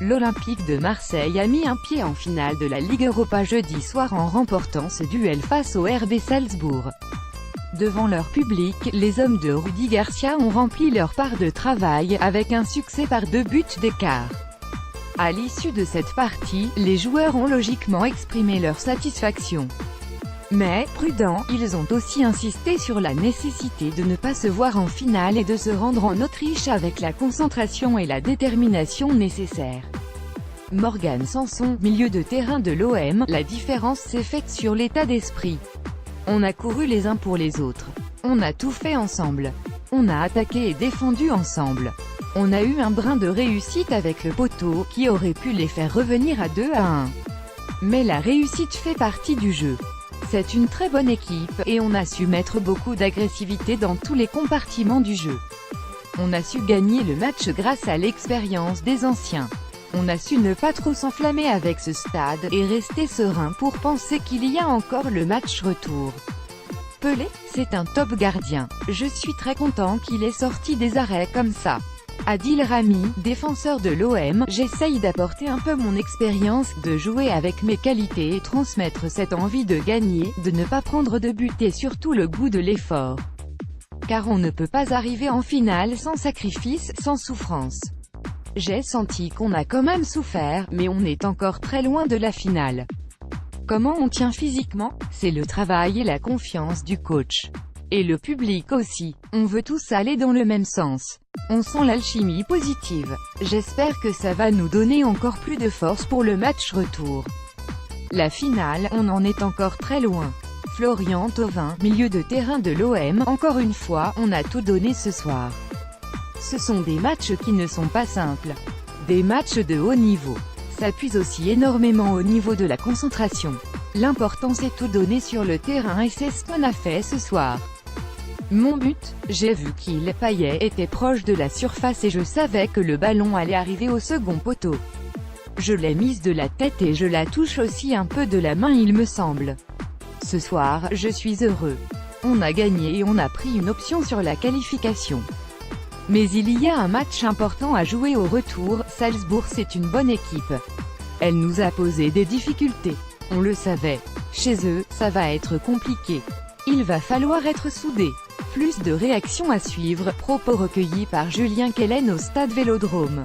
L'Olympique de Marseille a mis un pied en finale de la Ligue Europa jeudi soir en remportant ce duel face au RB Salzbourg. Devant leur public, les hommes de Rudi Garcia ont rempli leur part de travail, avec un succès par 2 buts d'écart. À l'issue de cette partie, les joueurs ont logiquement exprimé leur satisfaction. Mais, prudents, ils ont aussi insisté sur la nécessité de ne pas se voir en finale et de se rendre en Autriche avec la concentration et la détermination nécessaires. Morgan Sanson, milieu de terrain de l'OM, la différence s'est faite sur l'état d'esprit. On a couru les uns pour les autres. On a tout fait ensemble. On a attaqué et défendu ensemble. On a eu un brin de réussite avec le poteau, qui aurait pu les faire revenir à 2-1. Mais la réussite fait partie du jeu. C'est une très bonne équipe, et on a su mettre beaucoup d'agressivité dans tous les compartiments du jeu. On a su gagner le match grâce à l'expérience des anciens. On a su ne pas trop s'enflammer avec ce stade, et rester serein pour penser qu'il y a encore le match retour. Pelé, c'est un top gardien. Je suis très content qu'il ait sorti des arrêts comme ça. Adil Rami, défenseur de l'OM, j'essaye d'apporter un peu mon expérience, de jouer avec mes qualités et transmettre cette envie de gagner, de ne pas prendre de but et surtout le goût de l'effort. Car on ne peut pas arriver en finale sans sacrifice, sans souffrance. J'ai senti qu'on a quand même souffert, mais on est encore très loin de la finale. Comment on tient physiquement? C'est le travail et la confiance du coach. Et le public aussi. On veut tous aller dans le même sens. On sent l'alchimie positive. J'espère que ça va nous donner encore plus de force pour le match retour. La finale, on en est encore très loin. Florian Thauvin, milieu de terrain de l'OM, encore une fois, on a tout donné ce soir. Ce sont des matchs qui ne sont pas simples. Des matchs de haut niveau. Ça puise aussi énormément au niveau de la concentration. L'important c'est tout donner sur le terrain et c'est ce qu'on a fait ce soir. Mon but, j'ai vu qu'il Payet était proche de la surface et je savais que le ballon allait arriver au second poteau. Je l'ai mise de la tête et je la touche aussi un peu de la main il me semble. Ce soir, je suis heureux. On a gagné et on a pris une option sur la qualification. Mais il y a un match important à jouer au retour, Salzbourg c'est une bonne équipe. Elle nous a posé des difficultés. On le savait. Chez eux, ça va être compliqué. Il va falloir être soudés. Plus de réactions à suivre, propos recueillis par Julien Quellen au Stade Vélodrome.